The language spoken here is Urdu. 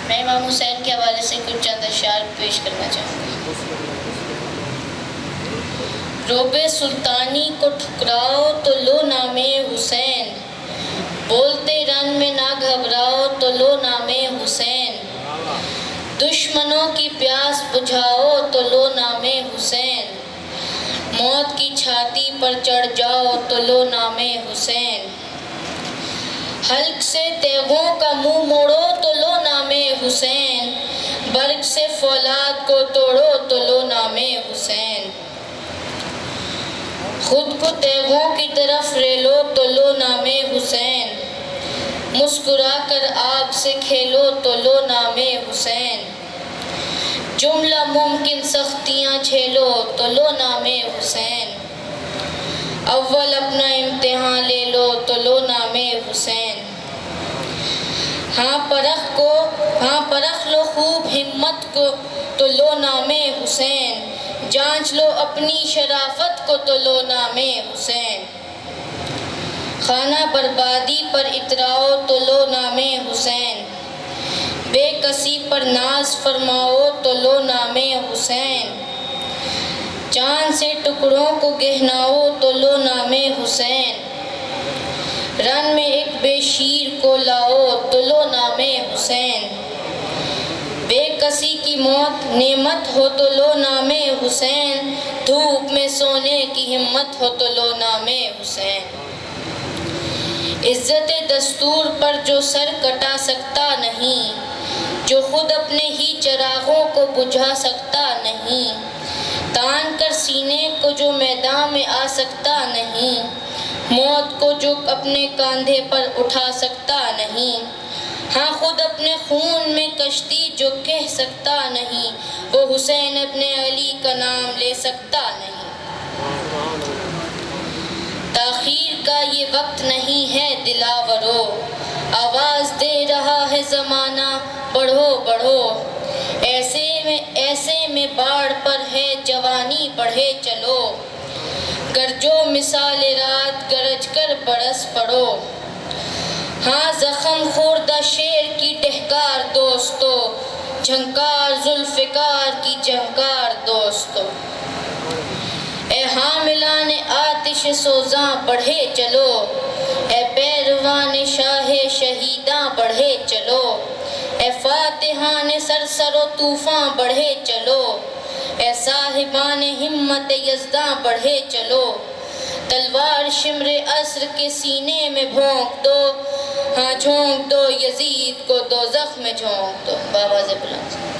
میں امام حسین کے حوالے سے کچھ چند اشعار پیش کرنا چاہوں گی۔ روب سلطانی کو ٹھکراؤ تو لو نام حسین، بولتے رن میں نہ گھبراؤ تو لو نام حسین، دشمنوں کی پیاس بجھاؤ تو لو نام حسین، موت کی چھاتی پر چڑھ جاؤ تو لو نام حسین، حلق سے تیغوں کا منہ موڑو تو لو نام حسین، برگ سے فولاد کو توڑو تو لو نام حسین، خود کو تیغوں کی طرف ریلو تو لو نام حسین، مسکرا کر آگ سے کھیلو تو لو نام حسین، جملہ ممکن سختیاں جھیلو تو لو نام حسین، اول اپنا امتحان لے لو تو لو نام حسین، ہاں پرکھ لو خوب ہمت کو تو لو نام حسین، جانچ لو اپنی شرافت کو تو لو نام حسین، خانہ بربادی پر اتراؤ تو لو نام حسین، بے کسی پر ناز فرماؤ تو لو نام حسین، چاند سے ٹکڑوں کو گہناؤ تو لو نام حسین، رن میں ایک بے شیر کو لاؤ تو لو نام حسین، بے کسی کی موت نعمت ہو تو لو نام حسین، دھوپ میں سونے کی ہمت ہو تو لو نام حسین، عزت دستور پر جو سر کٹا سکتا نہیں، جو خود اپنے ہی چراغوں کو بجھا سکتا نہیں، تان کر سینے کو جو میدان میں آ سکتا نہیں، موت کو جو اپنے کاندھے پر اٹھا سکتا نہیں، ہاں خود اپنے خون میں کشتی جو کہہ سکتا نہیں، وہ حسین ابن علی کا نام لے سکتا نہیں، تاخیر کا یہ وقت نہیں ہے دلاورو، آواز دے رہا ہے زمانہ بڑھو بڑھو، ایسے میں باڑ پر ہے جوانی بڑھے چلو، گرجو مثال رات گرج کر برس پڑو، ہاں زخم خوردہ شیر کی ٹہکار دوستو، جھنکار ذوالفقار کی جھنکار دوستو، اے حاملان آتش سوزاں بڑھے چلو، اے پیروان شاہ شہیداں بڑھے چلو، اے فاتحان سرسر و طوفاں بڑھے چلو، اے صاحبان ہمت یزداں بڑھے چلو، تلوار شمر عصر کے سینے میں بھونک دو، ہاں جھونک دو یزید کو دوزخ میں جھونک دو، بآواز بلند۔